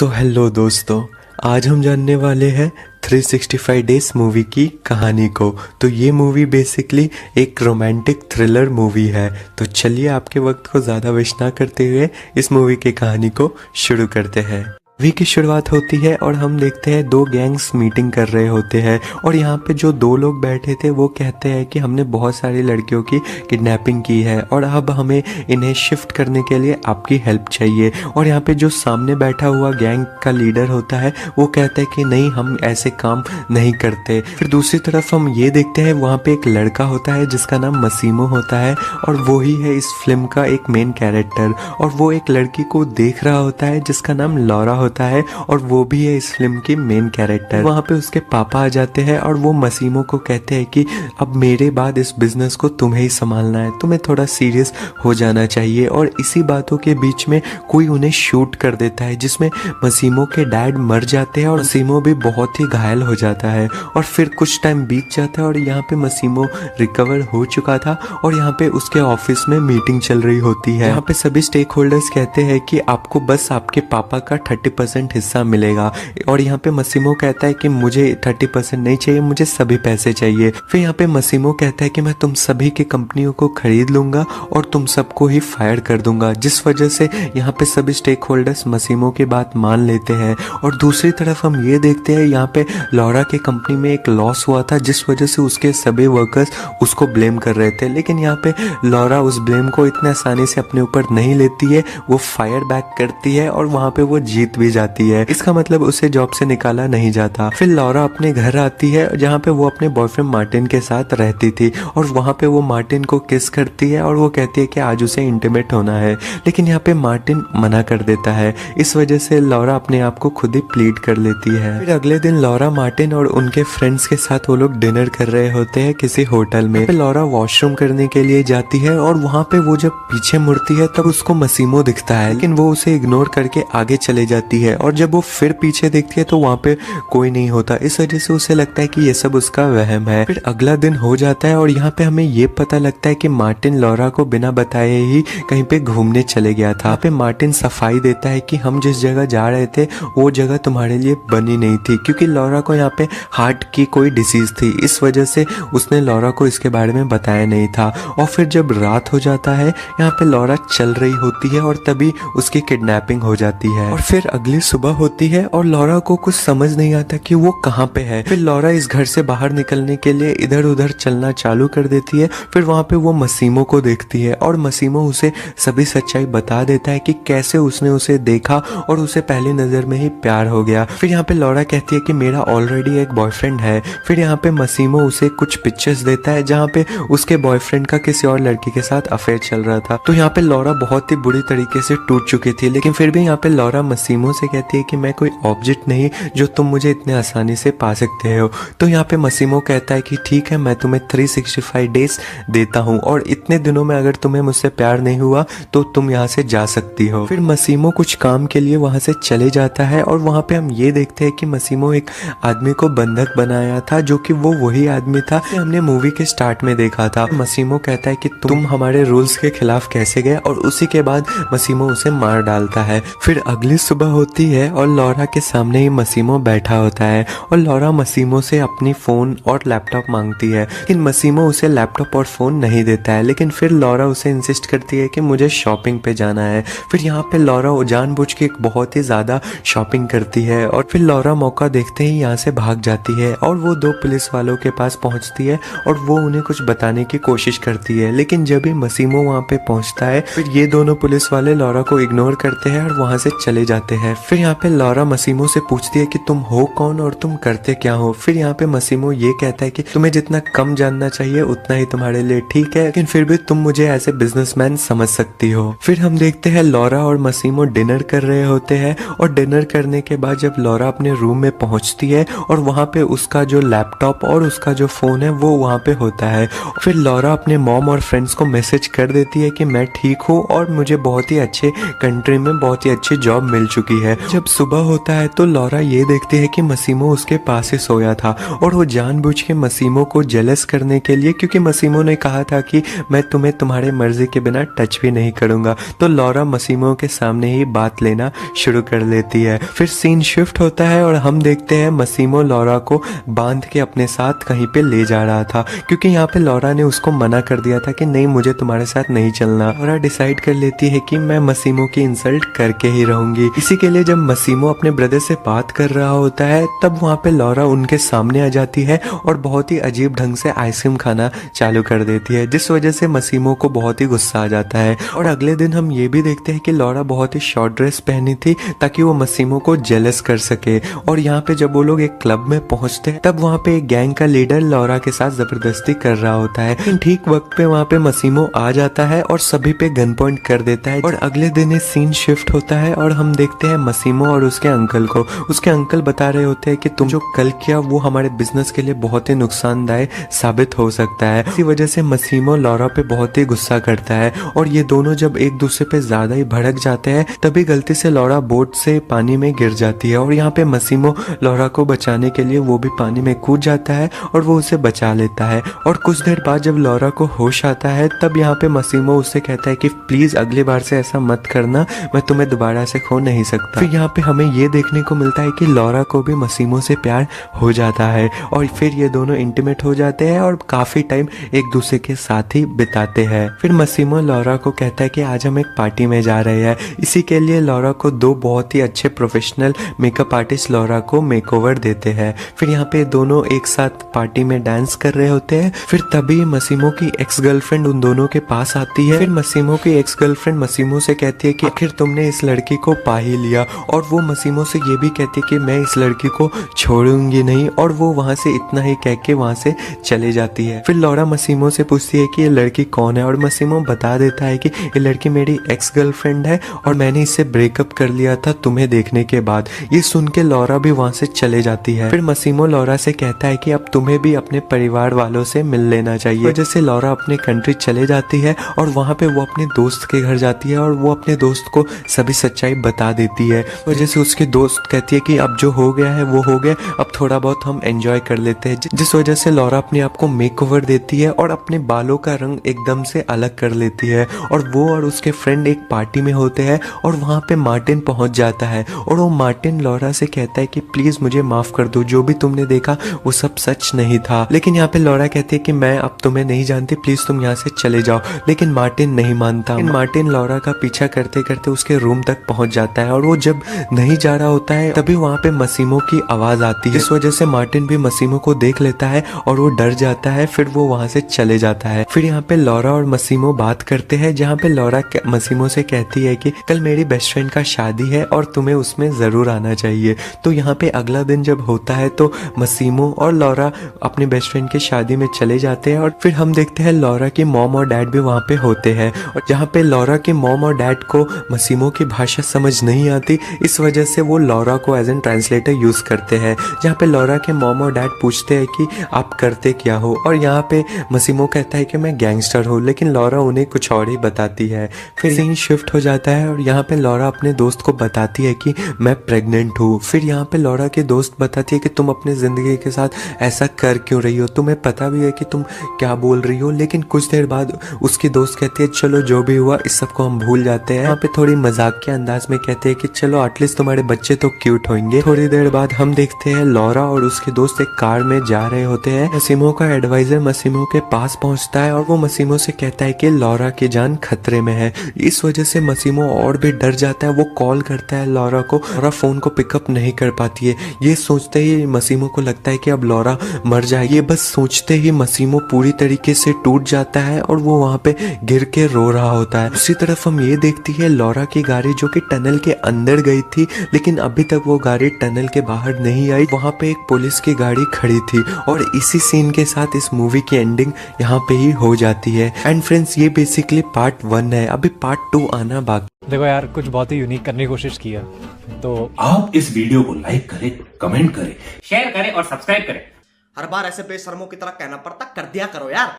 Hello दोस्तों, आज हम जानने वाले हैं 365 डेज मूवी की कहानी को। तो ये मूवी बेसिकली एक रोमांटिक थ्रिलर मूवी है। तो चलिए आपके वक्त को ज़्यादा वेस्ट ना करते हुए इस मूवी की कहानी को शुरू करते हैं। मूवी की शुरुआत होती है और हम देखते हैं दो गैंग्स मीटिंग कर रहे होते हैं और यहाँ पे जो दो लोग बैठे थे वो कहते हैं कि हमने बहुत सारी लड़कियों की किडनैपिंग की है और अब हमें इन्हें शिफ्ट करने के लिए आपकी हेल्प चाहिए। और यहाँ पे जो सामने बैठा हुआ गैंग का लीडर होता है वो कहता है कि नहीं, हम ऐसे काम नहीं करते। फिर दूसरी तरफ हम ये देखते हैं वहाँ पे एक लड़का होता है जिसका नाम मसीमो होता है और वो ही है इस फिल्म का एक मेन कैरेक्टर। और वो एक लड़की को देख रहा होता है जिसका नाम लॉरा होता है और वो भी है इस फिल्म की मेन कैरेक्टर। वहाँ पे उसके पापा आ जाते हैं और वो मसीमो को कहते हैं कि अब मेरे बाद इस बिजनेस को तुम्हें ही संभालना है, तुम्हें थोड़ा सीरियस हो जाना चाहिए। और इसी बातों के बीच में कोई उन्हें शूट कर देता है जिसमें मसीमो के डैड मर जाते हैं और मसीमो भी बहुत ही घायल हो जाता है। और फिर कुछ टाइम बीत जाता है और यहाँ पे मसीमो रिकवर हो चुका था और यहाँ पे उसके ऑफिस में मीटिंग चल रही होती है। यहाँ पे सभी स्टेक होल्डर्स कहते हैं कि आपको बस आपके पापा का 30% हिस्सा मिलेगा। और यहाँ पे मसीमो कहता है कि मुझे 30% नहीं चाहिए, मुझे सभी पैसे चाहिए। फिर यहाँ पे मसीमो कहता है कि मैं तुम सभी की कंपनियों को खरीद लूंगा और तुम सबको ही फायर कर दूंगा, जिस वजह से यहाँ पे सभी स्टेक होल्डर्स मसीमो की बात मान लेते हैं। और दूसरी तरफ हम ये देखते हैं यहाँ पे लॉरा के कंपनी में एक लॉस हुआ था जिस वजह से उसके सभी वर्कर्स उसको ब्लेम कर रहे थे, लेकिन यहाँ पे लॉरा उस ब्लेम को इतने आसानी से अपने ऊपर नहीं लेती है। वो फायर बैक करती है और वहाँ पे वो जीत भी जाती है। इसका मतलब उसे जॉब से निकाला नहीं जाता। फिर लॉरा अपने घर आती है जहाँ पे वो अपने बॉयफ्रेंड मार्टिन के साथ रहती थी और वहाँ पे वो मार्टिन को किस करती है और वो कहती है कि आज उसे इंटीमेट होना है, लेकिन यहाँ पे मार्टिन मना कर देता है। इस वजह से लॉरा अपने आप को खुद ही प्लीड कर लेती है। फिर अगले दिन लॉरा, मार्टिन और उनके फ्रेंड्स के साथ वो लोग डिनर कर रहे होते हैं किसी होटल में। लॉरा वॉशरूम करने के लिए जाती है और वहाँ पे वो जब पीछे मुड़ती है तब उसको मसीमो दिखता है, लेकिन वो उसे इग्नोर करके आगे चले जाती है। और जब वो फिर पीछे देखती है तो वहाँ पे कोई नहीं होता। इस वजह से उसे लगता है कि ये सब उसका वहम है। फिर अगला दिन हो जाता है और यहाँ पे हमें ये पता लगता है कि मार्टिन लॉरा को बिना बताए ही कहीं पे घूमने चले गया था। यहाँ पे मार्टिन सफाई देता है कि हम जिस जगह जा रहे थे वो जगह तुम्हारे लिए बनी नहीं थी, क्योंकि लॉरा को यहाँ पे हार्ट की कोई डिसीज थी, इस वजह से उसने लॉरा को इसके बारे में बताया नहीं था। और फिर जब रात हो जाता है यहाँ पे लॉरा चल रही होती है और तभी उसकी किडनैपिंग हो जाती है। और फिर अगली सुबह होती है और लॉरा को कुछ समझ नहीं आता कि वो कहाँ पे है। फिर लॉरा इस घर से बाहर निकलने के लिए इधर उधर चलना चालू कर देती है। फिर वहाँ पे वो मसीमो को देखती है और मसीमो उसे सभी सच्चाई बता देता है कि कैसे उसने उसे देखा और उसे पहली नजर में ही प्यार हो गया। फिर यहाँ पे लॉरा कहती है कि मेरा ऑलरेडी एक बॉयफ्रेंड है। फिर यहाँ पे मसीमो उसे कुछ पिक्चर्स देता है जहाँ पे उसके बॉयफ्रेंड का किसी और लड़की के साथ अफेयर चल रहा था। तो यहाँ पे लॉरा बहुत ही बुरी तरीके से टूट चुकी थी, लेकिन फिर भी यहाँ पे लॉरा मसीमो से कहती है कि मैं कोई ऑब्जेक्ट नहीं जो तुम मुझे इतने आसानी से पा सकते हो। तो यहाँ पे मसीमो कहता है कि ठीक है, मैं तुम्हें 365 डेज देता हूँ और इतने दिनों में अगर तुम्हें मुझसे प्यार नहीं हुआ तो तुम यहाँ से जा सकती हो। फिर मसीमो कुछ काम के लिए वहाँ से चले जाता है और वहाँ पे हम ये देखते हैं कि मसीमो एक आदमी को बंधक बनाया था जो कि वो वही आदमी था कि हमने मूवी के स्टार्ट में देखा था। मसीमो कहता है कि तुम हमारे रूल्स के खिलाफ कैसे गए, और उसी के बाद मसीमो उसे मार डालता है। फिर अगली सुबह होती है और लॉरा के सामने ही मसीमो बैठा होता है और लॉरा मसीमो से अपनी फोन और लैपटॉप मांगती है, लेकिन मसीमो उसे लैपटॉप और फोन नहीं देता है। लेकिन फिर लॉरा उसे इंसिस्ट करती है कि मुझे शॉपिंग पे जाना है। फिर यहाँ पे लॉरा जानबूझ के बहुत ही ज्यादा शॉपिंग करती है और फिर लॉरा मौका देखते ही यहाँ से भाग जाती है और वो दो पुलिस वालों के पास पहुंचती है और वो उन्हें कुछ बताने की कोशिश करती है। लेकिन जब भी मसीमो वहाँ पे पहुंचता है फिर ये दोनों पुलिस वाले लॉरा को इग्नोर करते हैं और वहाँ से चले जाते हैं। फिर यहाँ पे लॉरा मसीमो से पूछती है कि तुम हो कौन और तुम करते क्या हो। फिर यहाँ पे मसीमो ये कहता है कि तुम्हें जितना कम जानना चाहिए उतना ही तुम्हारे लिए ठीक है, लेकिन फिर भी तुम मुझे ऐसे बिजनेसमैन समझ सकती हो। फिर हम देखते हैं लॉरा और मसीमो डिनर कर रहे होते हैं और डिनर करने के बाद जब लॉरा अपने रूम में पहुंचती है और वहाँ पे उसका जो लैपटॉप और उसका जो फोन है वो वहाँ पे होता है। फिर लॉरा अपने मॉम और फ्रेंड्स को मैसेज कर देती है कि मैं ठीक हूँ और मुझे बहुत ही अच्छे कंट्री में बहुत ही अच्छी जॉब मिल चुकी जाती है। जब सुबह होता है तो लॉरा ये देखती है कि मसीमो उसके पास ही सोया था और वो जानबूझ के मसीमो को जेलस करने के लिए, क्योंकि मसीमो ने कहा था कि मैं तुम्हें तुम्हारे मर्जी के बिना टच भी नहीं करूंगा, तो लॉरा मसीमो के सामने ही बात लेना शुरू कर लेती है। फिर सीन शिफ्ट होता है और हम देखते हैं मसीमो लॉरा को बांध के अपने साथ कहीं पे ले जा रहा था, क्योंकि यहाँ पे लॉरा ने उसको मना कर दिया था कि नहीं, मुझे तुम्हारे साथ नहीं चलना। लॉरा डिसाइड कर लेती है कि मैं मसीमो की इंसल्ट करके ही रहूंगी। इसी के लिए जब मसीमो अपने ब्रदर से बात कर रहा होता है तब वहाँ पे लॉरा उनके सामने आ जाती है और बहुत ही अजीब ढंग से आइसक्रीम खाना चालू कर देती है, जिस वजह से मसीमो को बहुत ही गुस्सा आ जाता है। और अगले दिन हम ये भी देखते हैं कि लॉरा बहुत ही शॉर्ट ड्रेस पहनी थी ताकि वो मसीमो को जेलस कर सके। और यहाँ पे जब वो लोग एक क्लब में पहुंचते हैं तब वहाँ पे एक गैंग का लीडर लॉरा के साथ जबरदस्ती कर रहा होता है, लेकिन ठीक वक्त पे वहाँ पे मसीमो आ जाता है और सभी पे गन पॉइंट कर देता है। और अगले दिन ये सीन शिफ्ट होता है और हम देखते हैं मसीमो और उसके अंकल को। उसके अंकल बता रहे होते हैं कि तुम जो कल किया वो हमारे बिजनेस के लिए बहुत ही नुकसानदायक साबित हो सकता है। इसी वजह से मसीमो लॉरा पे बहुत ही गुस्सा करता है और ये दोनों जब एक दूसरे पे ज्यादा ही भड़क जाते हैं तभी गलती से लॉरा बोट से पानी में गिर जाती है। और यहाँ पे मसीमो लॉरा को बचाने के लिए वो भी पानी में कूद जाता है और वो उसे बचा लेता है। और कुछ देर बाद जब लॉरा को होश आता है तब यहाँ पे मसीमो उससे कहता है कि प्लीज अगली बार से ऐसा मत करना, मैं तुम्हें दोबारा से खो नहीं सकता। फिर यहाँ पे हमें ये देखने को मिलता है कि लॉरा को भी मसीमो से प्यार हो जाता है और फिर ये दोनों इंटीमेट हो जाते हैं और काफी टाइम एक दूसरे के साथ ही बिताते हैं। फिर मसीमो लॉरा को कहता है कि आज हम एक पार्टी में जा रहे हैं। इसी के लिए लॉरा को दो बहुत ही अच्छे प्रोफेशनल मेकअप आर्टिस्ट लॉरा को मेकओवर देते हैं। फिर यहाँ पे दोनों एक साथ पार्टी में डांस कर रहे होते हैं। फिर तभी मसीमो की एक्स गर्लफ्रेंड उन दोनों के पास आती है। फिर मसीमो की एक्स गर्लफ्रेंड मसीमो से कहती है कि आखिर तुमने इस लड़की को पा ही लिया, और वो मसीमो से ये भी कहती है कि मैं इस लड़की को छोड़ूंगी नहीं, और वो वहां से इतना ही कह के वहां से चले जाती है। फिर लॉरा मसीमो से पूछती है कि ये लड़की कौन है और मसीमो बता देता है कि ये लड़की मेरी एक्स गर्लफ्रेंड है और मैंने इससे ब्रेकअप कर लिया था तुम्हें देखने के बाद। ये सुन के लॉरा भी वहां से चले जाती है। फिर मसीमो लॉरा से कहता है कि अब तुम्हें भी अपने परिवार वालों से मिल लेना चाहिए। वजह से लॉरा अपने कंट्री चले जाती है और वहां पे वो अपने दोस्त के घर जाती है और वो अपने दोस्त को सभी सच्चाई बता देती है। वजह से उसके दोस्त कहती है कि अब जो हो गया है वो हो गया, अब थोड़ा बहुत हम एंजॉय कर लेते हैं। जिस वजह से लॉरा अपने आप को मेकओवर देती है और अपने बालों का रंग एकदम से अलग कर लेती है। और वो और उसके फ्रेंड एक पार्टी में होते हैं और वहां पे मार्टिन पहुंच जाता है और वो मार्टिन लॉरा से कहता है कि प्लीज मुझे माफ कर दो, जो भी तुमने देखा वो सब सच नहीं था। लेकिन यहाँ पे लॉरा कहती है कि मैं अब तुम्हें नहीं जानती, प्लीज तुम यहाँ से चले जाओ। लेकिन मार्टिन नहीं मानता। मार्टिन लॉरा का पीछा करते करते उसके रूम तक पहुंच जाता है और वो जब नहीं जा रहा होता है तभी वहां पे मसीमो की आवाज आती है। इस वजह से मार्टिन भी मसीमो को देख लेता है और वो डर जाता है। फिर वो वहां से चले जाता है। फिर यहाँ पे लॉरा और मसीमो बात करते हैं, जहाँ पे लॉरा मसीमो से कहती है कि कल मेरी बेस्ट फ्रेंड का शादी है और तुम्हें उसमें जरूर आना चाहिए। तो यहाँ पे अगला दिन जब होता है तो मसीमो और लॉरा अपने बेस्ट फ्रेंड की शादी में चले जाते हैं। और फिर हम देखते हैं लॉरा की मॉम और डैड भी वहाँ पे होते हैं, और जहाँ पे लॉरा के मॉम और डैड को मसीमो की भाषा समझ नहीं आती, इस वजह से वो लॉरा को एज एन ट्रांसलेटर यूज करते हैं। जहाँ पे लॉरा के मॉम और डैड पूछते हैं कि आप करते क्या हो, और यहाँ पे मसीमो कहता है कि मैं गैंगस्टर हूँ, लेकिन लॉरा उन्हें कुछ और ही बताती है। फिर सीन शिफ्ट हो जाता है और यहाँ पे लॉरा अपने दोस्त को बताती है कि मैं प्रेग्नेंट हूँ। फिर यहाँ पे लॉरा के दोस्त बताती है कि तुम अपने जिंदगी के साथ ऐसा कर क्यों रही हो, तुम्हें पता भी है कि तुम क्या बोल रही हो। लेकिन कुछ देर बाद उसकी दोस्त कहती है चलो जो भी हुआ इस सबको हम भूल जाते हैं। यहाँ पे थोड़ी मजाक के अंदाज में कहते हैं कि चलो एटलीस्ट तुम्हारे बच्चे तो क्यूट होंगे। थोड़ी देर बाद हम देखते हैं लॉरा और उसके दोस्त एक कार में जा रहे होते हैं। मसीमो का एडवाइजर मसीमो के पास पहुंचता है और वो मसीमो से कहता है कि लॉरा की जान खतरे में है। इस वजह से मसीमो और भी डर जाता है। वो कॉल करता है लॉरा को, लॉरा फोन को पिकअप नहीं कर पाती है। ये सोचते ही मसीमो को लगता है कि अब लॉरा मर जाएगी। ये बस सोचते ही मसीमो पूरी तरीके से टूट जाता है और वो वहां पे गिर के रो रहा होता है। उसी तरफ हम ये देखती है लॉरा की गाड़ी जो कि टनल के अंदर गई थी, लेकिन अभी तक वो गाड़ी टनल के बाहर नहीं आई। वहां पे एक पुलिस की गाड़ी खड़ी थी और इसी सीन के साथ इस मूवी की एंडिंग यहाँ पे ही हो जाती है। एंड फ्रेंड्स, ये बेसिकली पार्ट 1 है, अभी पार्ट 2 आना बाकी। देखो यार, कुछ बहुत ही यूनिक करने की कोशिश की है, तो आप इस वीडियो को लाइक करें, कमेंट करें, शेयर करें और सब्सक्राइब करें। हर बार ऐसे बेशर्मों की तरह कहना पड़ता, कर दिया करो यार।